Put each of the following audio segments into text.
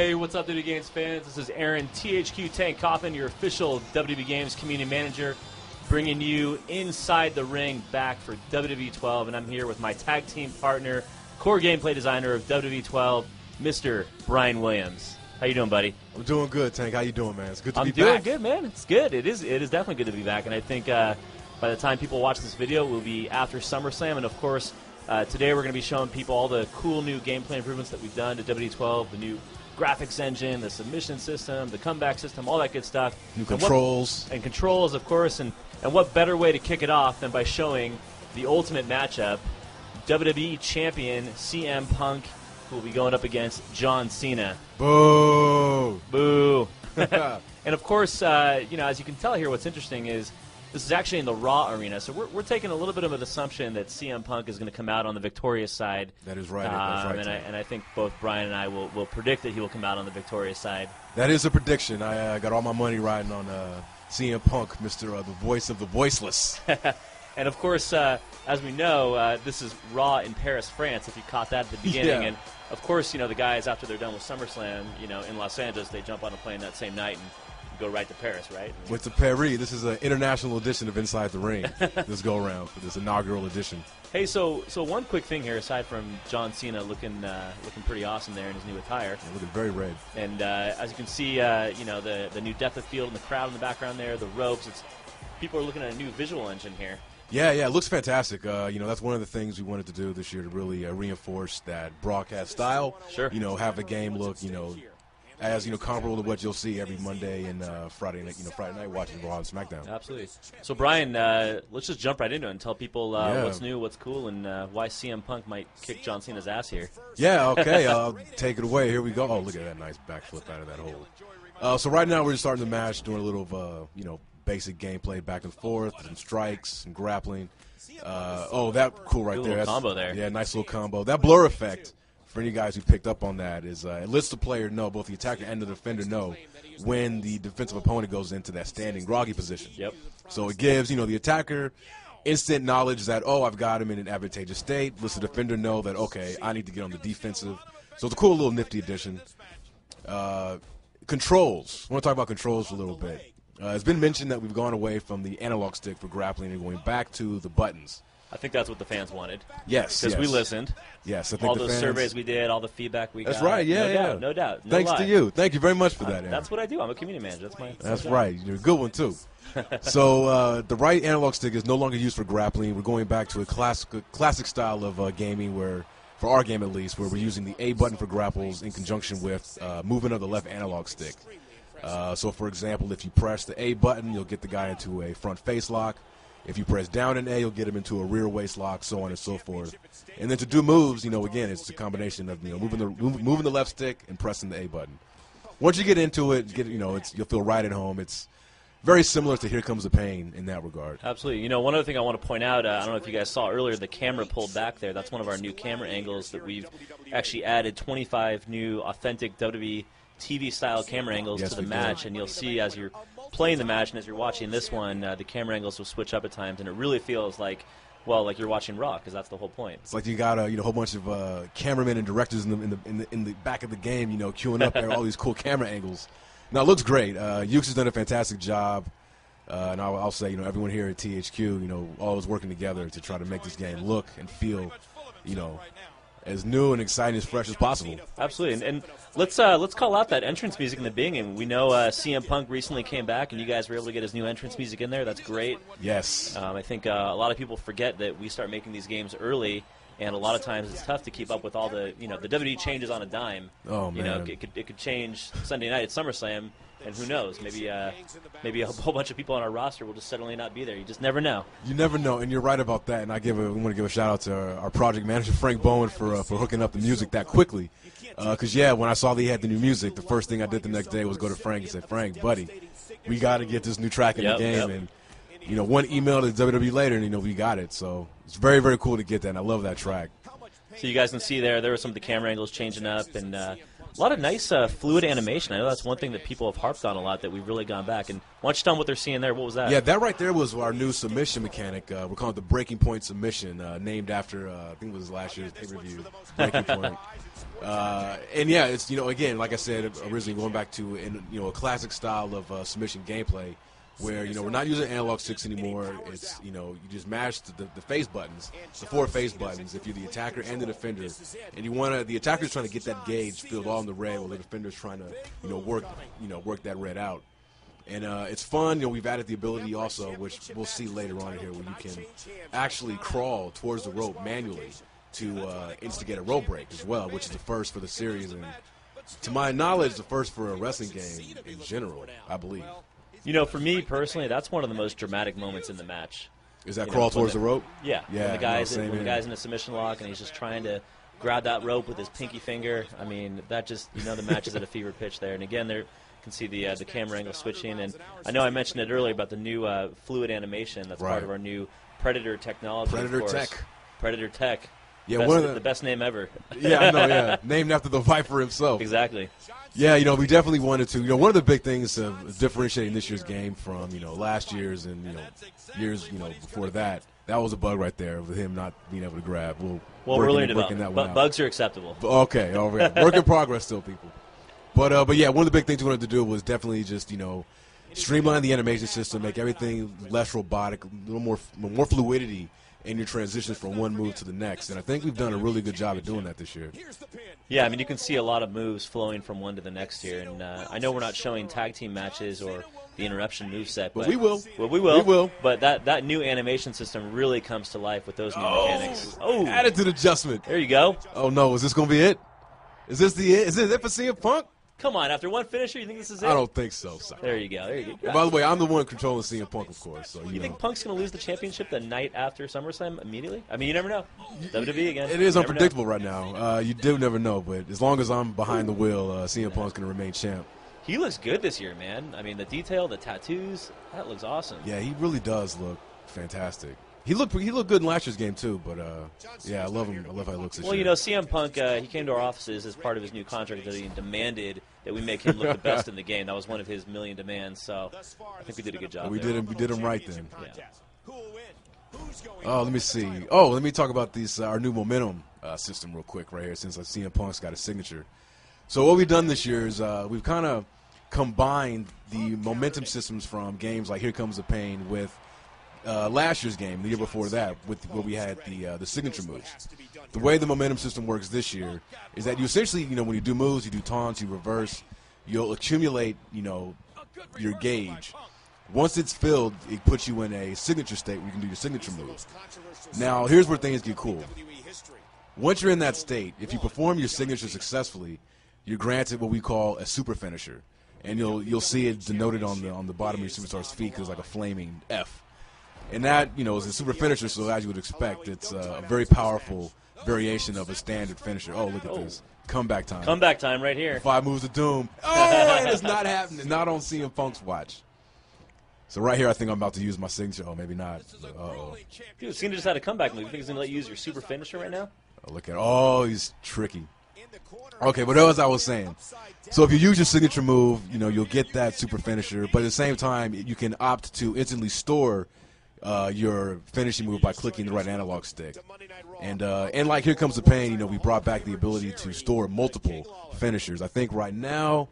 Hey, what's up, WWE Games fans? This is Aaron THQ Tank Coffin, your official WWE Games community manager, bringing you inside the ring back for WWE 12, and I'm here with my tag team partner, core gameplay designer of WWE 12, Mr. Brian Williams. How you doing, buddy? I'm doing good, Tank. How you doing, man? It's good to be back. I'm doing good, man. It's good. It is definitely good to be back, and I think by the time people watch this video, we'll be after SummerSlam, and of course, today we're going to be showing people all the cool new gameplay improvements that we've done to WWE 12, the new graphics engine, the submission system, the comeback system, all that good stuff. New controls. And controls, of course, and what better way to kick it off than by showing the ultimate matchup, WWE Champion CM Punk, who will be going up against John Cena. Boo! Boo! And of course, as you can tell here, what's interesting is this is actually in the Raw arena, so we're taking a little bit of an assumption that CM Punk is going to come out on the victorious side. That is right. That's right. And I think both Brian and I will predict that he will come out on the victorious side. That is a prediction. I got all my money riding on CM Punk, Mr. The voice of the voiceless. And of course, as we know, this is Raw in Paris, France, if you caught that at the beginning. Yeah. And of course, the guys, after they're done with SummerSlam, in Los Angeles, they jump on a plane that same night and go right to Paris, right? Went to Paris. This is an international edition of Inside the Ring. This go around for this inaugural edition. Hey, so one quick thing here, aside from John Cena looking pretty awesome there in his new attire. Yeah, looking very red. And as you can see, the new depth of field and the crowd in the background there, the ropes. People are looking at a new visual engine here. Yeah, it looks fantastic. That's one of the things we wanted to do this year to really reinforce that broadcast style. Sure. Have the game look, as comparable to what you'll see every Monday and Friday night watching Raw and SmackDown. Absolutely. So Brian, let's just jump right into it and tell people what's new, what's cool, and why CM Punk might kick John Cena's ass here. Yeah, okay. I'll take it away. Here we go. Oh, look at that nice backflip out of that hole. So right now we're just starting the match, doing a little basic gameplay back and forth, some strikes, some grappling. That cool right there. Little combo there. Yeah, nice little combo. That blur effect, for any guys who picked up on that, is it lets the player know, both the attacker and the defender know, when the defensive opponent goes into that standing groggy position. Yep. So it gives the attacker instant knowledge that, I've got him in an advantageous state. Lets the defender know that, okay, I need to get on the defensive. So it's a cool little nifty addition. Controls. I want to talk about controls for a little bit. It's been mentioned that we've gone away from the analog stick for grappling and going back to the buttons. I think that's what the fans wanted. Yes. Because we listened. Yes, I think all the those fans, surveys we did, all the feedback we got. That's right, yeah. No doubt. No Thanks lie. to you. Thank you very much for that, Aaron. That's what I do. I'm a community manager. That's my right. You're a good one, too. So the right analog stick is no longer used for grappling. We're going back to a classic style of gaming where, for our game at least, where we're using the A button for grapples in conjunction with movement of the left analog stick. So, for example, if you press the A button, you'll get the guy into a front face lock. If you press down an A, you'll get him into a rear waist lock, so on and so forth. And then to do moves, again, it's a combination of moving the left stick and pressing the A button. Once you get into it, you'll feel right at home. It's very similar to Here Comes the Pain in that regard. Absolutely. One other thing I want to point out, I don't know if you guys saw earlier, the camera pulled back there. That's one of our new camera angles that we've actually added 25 new authentic WWE TV-style camera angles to the match, and you'll see as you're playing the match and as you're watching this one, the camera angles will switch up at times, and it really feels like you're watching Raw, because that's the whole point. It's like you got a whole bunch of cameramen and directors in the back of the game, queuing up all these cool camera angles. Now it looks great. Ukes has done a fantastic job, and I'll say everyone here at THQ, always working together to try to make this game look and feel, as new and exciting, as fresh as possible. Absolutely, and let's call out that entrance music in the beginning. We know CM Punk recently came back, and you guys were able to get his new entrance music in there. That's great. Yes. I think a lot of people forget that we start making these games early, and a lot of times it's tough to keep up with all the the WWE changes on a dime. Oh man. It could change Sunday night at SummerSlam. And who knows? Maybe a whole bunch of people on our roster will just suddenly not be there. You just never know. You never know, and you're right about that. And we want to give a shout out to our project manager Frank Bowen for hooking up the music that quickly. Because when I saw that he had the new music, the first thing I did the next day was go to Frank and say, Frank, buddy, we got to get this new track in the game. And one email to WWE later, and we got it. So it's very, very cool to get that. And I love that track. So you guys can see there were some of the camera angles changing up, and A lot of nice fluid animation. I know that's one thing that people have harped on a lot that we've really gone back. And why don't you tell them what they're seeing there? What was that? Yeah, that right there was our new submission mechanic. We're calling it the Breaking Point submission, named after, I think it was last year's pay-per-view, Breaking Point. And yeah, it's, again, like I said, originally going back to, a classic style of submission gameplay where, we're not using analog sticks anymore. It's, you just mash the face buttons, the 4 face buttons, if you're the attacker and the defender. And the attacker's trying to get that gauge filled all in the red while the defender's trying to, work that red out. And it's fun. We've added the ability also, which we'll see later on here, where you can actually crawl towards the rope manually to instigate a rope break as well, which is the first for the series. And to my knowledge, the first for a wrestling game in general, I believe. For me personally, that's one of the most dramatic moments in the match. Is that crawl towards the rope? Yeah. When the guy's in a submission lock and he's just trying to grab that rope with his pinky finger. I mean, that just, the match is at a fever pitch there. And again, there you can see the camera angle switching. And I know I mentioned it earlier about the new fluid animation. That's part of our new Predator technology. Predator Tech. Yeah, the best name ever. Yeah, I know, yeah. Named after the Viper himself. Exactly. Yeah, we definitely wanted to. One of the big things of differentiating this year's game from, last year's and, years, before that, that was a bug right there with him not being able to grab. We're learning about it. Bugs are acceptable. Okay, all right. Work in progress still, people. But yeah, one of the big things we wanted to do was definitely just, streamline the animation system, make everything less robotic, a little more fluidity in your transitions from one move to the next. And I think we've done a really good job at doing that this year. Yeah, I mean, you can see a lot of moves flowing from one to the next here. And I know we're not showing tag team matches or the interruption moveset. But we will. Well, we will. We will. But that new animation system really comes to life with those new mechanics. Oh, attitude adjustment. There you go. Oh, no. Is this going to be it? Is this it? Is it for CM Punk? Come on, after one finisher, you think this is it? I don't think so. Sorry. There you go. By the way, I'm the one controlling CM Punk, of course. So you think Punk's going to lose the championship the night after SummerSlam immediately? I mean, you never know. WWE again. It is unpredictable right now. You do never know, but as long as I'm behind the wheel, CM Punk's going to remain champ. He looks good this year, man. I mean, the detail, the tattoos, that looks awesome. Yeah, he really does look fantastic. He looked good in last year's game too, but yeah, I love him. I love how he looks this year. Well, CM Punk, he came to our offices as part of his new contract that he demanded that we make him look the best in the game. That was one of his million demands. So I think we did a good job. We did him right then. Yeah. Oh, let me see. Oh, let me talk about these our new momentum system real quick right here, since CM Punk's got a signature. So what we've done this year is we've kind of combined the momentum systems from games like Here Comes the Pain with last year's game, the year before that, where we had the signature moves. The way the momentum system works this year is that you essentially, when you do moves, you do taunts, you reverse, you'll accumulate, your gauge. Once it's filled, it puts you in a signature state where you can do your signature moves. Now, here's where things get cool. Once you're in that state, if you perform your signature successfully, you're granted what we call a super finisher, and you'll see it denoted on the bottom of your superstar's feet because like a flaming F. And that, is a super finisher, so as you would expect, it's a very powerful variation of a standard finisher. Oh, look at this. Comeback time. Comeback time right here. 5 moves of doom. Oh, and it's not happening. Not on CM Punk's watch. So right here, I think I'm about to use my signature. Oh, maybe not. Uh-oh. Dude, Cena just had a comeback move. You think he's going to let you use your super finisher right now? Oh, look at he's tricky. Okay, but as I was saying, so if you use your signature move, you'll get that super finisher, but at the same time, you can opt to instantly store your finishing move by clicking the right analog stick. And like Here Comes the Pain, we brought back the ability to store multiple finishers. I think right now,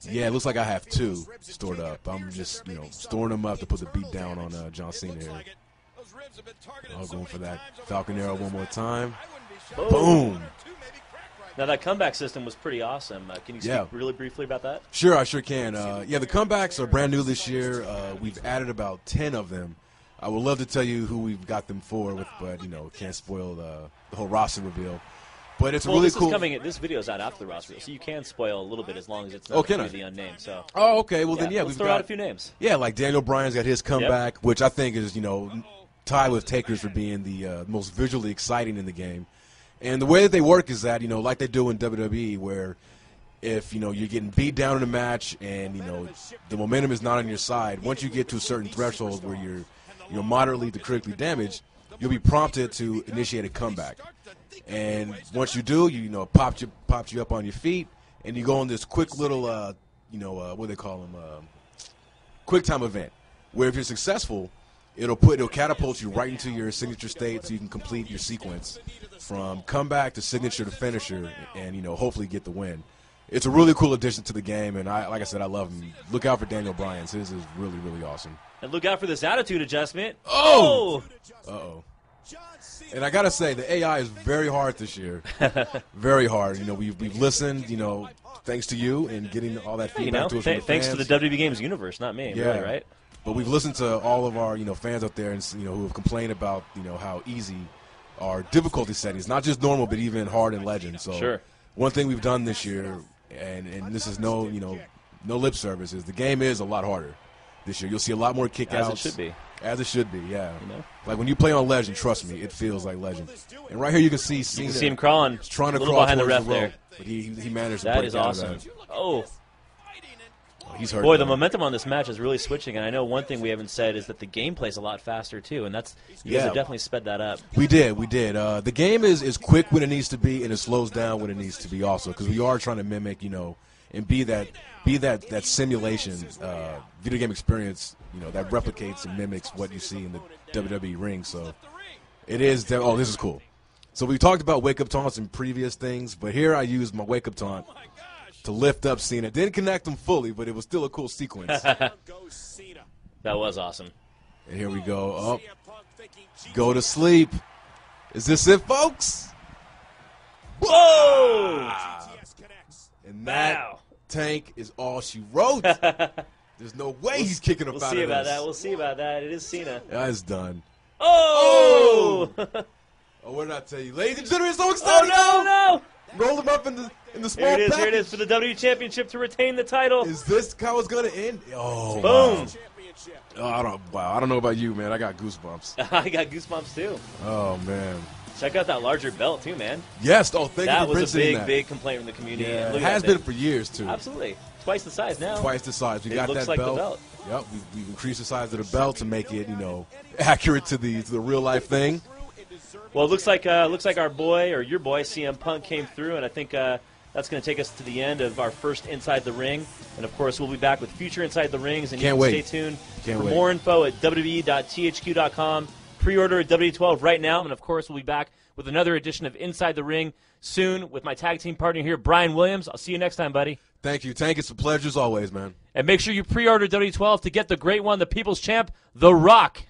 yeah, it looks like I have 2 stored up. I'm just, storing them up to put the beat down on John Cena here. Oh, going for that Falcon Arrow one more time. Boom. Now, that comeback system was pretty awesome. Can you speak really briefly about that? Sure, I sure can. Yeah, the comebacks are brand new this year. We've added about 10 of them. I would love to tell you who we've got them for, but can't spoil the whole roster reveal. But it's really cool. This video is out after the roster reveal, so you can spoil a little bit as long as it's not the unnamed. So. Oh, okay. Well, then, let's throw out a few names. Yeah, like Daniel Bryan's got his comeback, which I think is, tied with Taker's for being the most visually exciting in the game. And the way that they work is that, like they do in WWE, where if, you're getting beat down in a match and, the momentum is not on your side, once you get to a certain threshold where you're moderately to critically damaged, you'll be prompted to initiate a comeback. And once you do, pops you up on your feet, and you go on this quick little, what do they call them, quick time event, where if you're successful, it'll catapult you right into your signature state, so you can complete your sequence from comeback to signature to finisher, and hopefully get the win. It's a really cool addition to the game, and like I said, I love him. Look out for Daniel Bryan's. His is really, really awesome. And look out for this attitude adjustment. Oh! Uh-oh. And I got to say, the AI is very hard this year. Very hard. We've listened, thanks to you and getting all that feedback to us from the thanks fans. to the WB Games universe, not me. Yeah. Really, right? But we've listened to all of our, fans out there and, who have complained about, how easy our difficulty settings, not just normal, but even hard and legend. So Sure. One thing we've done this year, and this is no lip service, is the game is a lot harder this year. You'll see a lot more kickouts. As it should be. As it should be, yeah. Like when you play on Legend, trust me, it feels like Legend. And right here you can see Cena. You can see him crawling. He's trying to a little crawl behind the towards ref the rope, there. but he managed to That break is out of awesome. that. Oh. He's hurt. Boy, though. the momentum on this match is really switching, and I know one thing we haven't said is that the gameplay's a lot faster too, and you guys have definitely sped that up. We did. The game is quick when it needs to be, and it slows down when it needs to be also, because we are trying to mimic, and be that simulation video game experience, that replicates and mimics what you see in the WWE ring. So it is. This is cool. So we talked about wake-up taunts in previous things, but here I used my wake-up taunt to lift up Cena. Didn't connect him fully, but it was still a cool sequence. That was awesome. And here we go. Up. Go to sleep. Is this it, folks? Whoa! And that tank is all she wrote. There's no way he's kicking up out of this. We'll see about that. It is Cena. That's done. Oh! Oh, what did I tell you? Ladies and gentlemen, so excited. Oh, no! Roll him up in the small package. Here it is for the W Championship to retain the title. Is this how it's going to end? Oh, boom. Wow. I don't know about you, man. I got goosebumps. I got goosebumps, too. Oh, man. Check out that larger belt, too, man. Yes. Oh, thank you for That was a that. big complaint from the community. Yeah, Look it at has that been thing. for years, too. Absolutely. Twice the size now. Twice the size. We got looks that like belt. the belt. Yep. We've increased the size of the belt to make it, accurate to the real life thing. Well, it looks like our boy, or your boy, CM Punk came through, and I think that's going to take us to the end of our first Inside the Ring. And, of course, we'll be back with future Inside the Rings, and you can stay tuned for more info at wwe.thq.com. Pre-order at WWE12 right now, and, of course, we'll be back with another edition of Inside the Ring soon with my tag team partner here, Brian Williams. I'll see you next time, buddy. Thank you, Tank. It's a pleasure as always, man. And make sure you pre-order WWE12 to get the great one, the People's Champ, The Rock.